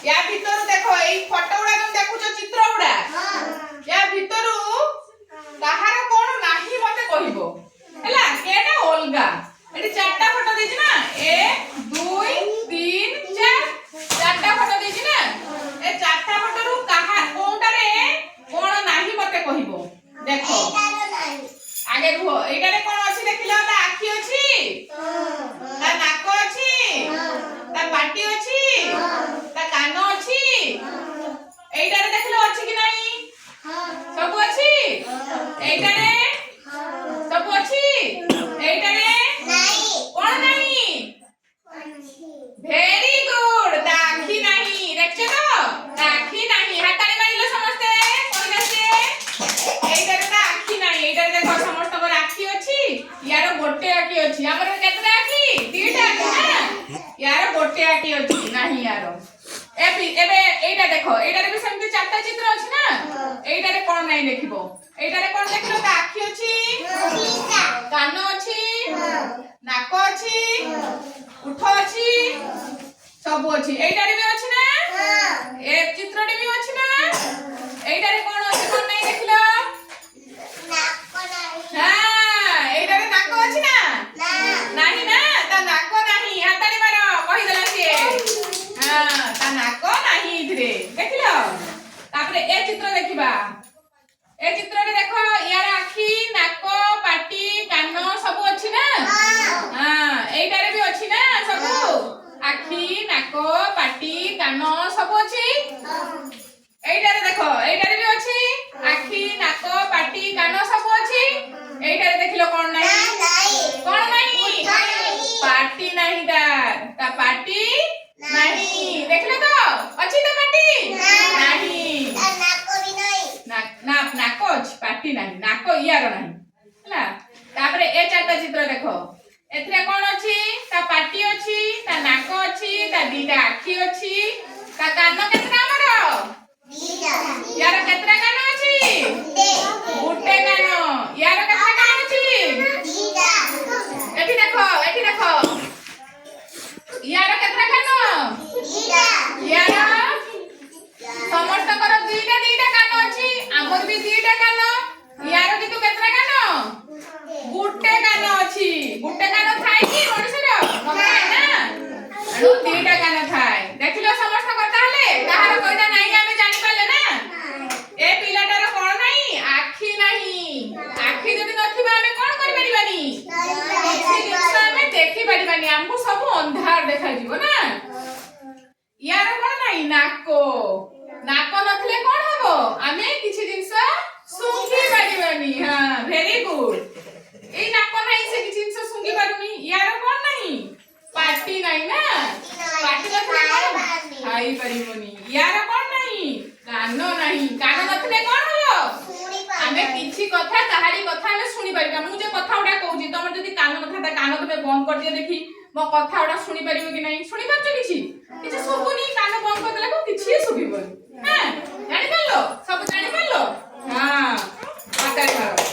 या भीतर देखो एई फोटो उडा तुम देखुछो चित्र उडा या भीतर कहार कोन नाही मते कहिबो हैला केटा ओलगा एटी चारटा फोटो देछि ना 1 2 3 4 चारटा फोटो देछि ना ए चारटा फोटो रु कहा कोनटा रे कोन नाही मते कहिबो देखो आगे रुहो एटा रे कोन अछि देखिलो ता आखी अछि ता नाक अछि ता पाटी अछि ता कान अछि एटा रे देखिलो अछि कि नाही सब अछि एटा रे सब अछि एटा रे नाही कोन नाही वेरी गुड ता आखी नाही देखछो तो ता आखी नाही हाताले मारिलो समस्ते कोन से एटा रे ता आखी नाही एटा रे देखो समस्त को आखी अछि यार गोटे आखी अछि हमर केतरा आखी तीटा आखी ना यार गोटे आखी अछि नाही यार एबे एटा देखो एटा रे भी सेमति चारटा चित्र अछि ना एटा रे कोन नाही देखिबो एटा रे कोन देखिलो ता आखी अछि कान अछि नाक अछि उठ अछि सब अछि एटा रे भी अछि ना ए चित्र रे भी अछि ना एटा रे कोन अछि कोन नाही देखिलो हां एटा रे नाक अछि ना नाही ना ता नाक नाही हाताले मारो कहि देला से हां ता नाक नाही इधरे देखिलो तापरे ए चित्र देखिबा ए चित्र रे देखो यार आखी नाक पाटी कान सब अछि ना हां एटा रे भी अछि ना सब आखी नाक पाटी कान सब अछि एटा रे देखो एटा रे भी अछि आखी नाक पाटी कान सब अछि एटा रे देखिलो कोन नाही कोन नाही पाटी नाही ता पाटी नाही देखिलो तो अछि ता पाटी नाही नाक अछि पाटी नाही नाक इयार नाही हला तापरे ए चारटा चित्र देखो एथरे कोन अछि ता पाटी अछि ता नाक अछि ता दीटा आखी अछि ता कान केतरा हमरो यार केतरा कान अछि गुटे कान यार केतरा कान अछि एठी देखो यार केतरा कान यार समस्त कर दीटा कान अछि हमर भी दीटा कान यार कितु केतरा कान गुटे कान अछि गुटे कान थाई कि मनुष्यर नथाय ना अनु दीटा कान थाय देखिलो समस्त करता हले कहार कइदा नाही आमे जानि पाले ना ए पिलाटार कोन नाही आखी जदि नथिबा आमे कोन करि परिबानी किछि जिंस आमे देखि परिबानी हमहु सब अंधार देखा जिवो ना यार कोन नाही नाक नथले कोन हबो आमे किछि जिंस सुंगी परिबानी हां वेरी गुड ए नाक नाही से किछि जिंस सुंगी पारुनी यार कोन नाही पाटी नाही ना पाटी नथले कोन खाई परिबोनी यार कोन नाही कान नथले कोन हबो आमे किछि कथा कहारी कथा आमे सुनि परिबा मु जे कथा उडा कहूची तमर जदि कान नथा कान तमे बंद कर दियो देखि मो कथा उडा सुनि परिबो कि नाही सुनि पाछो किछि सुबुनी कान बंद कर देला को किछि सुबिबो हां जानि पालो सब जानि पालो हां पाता मारो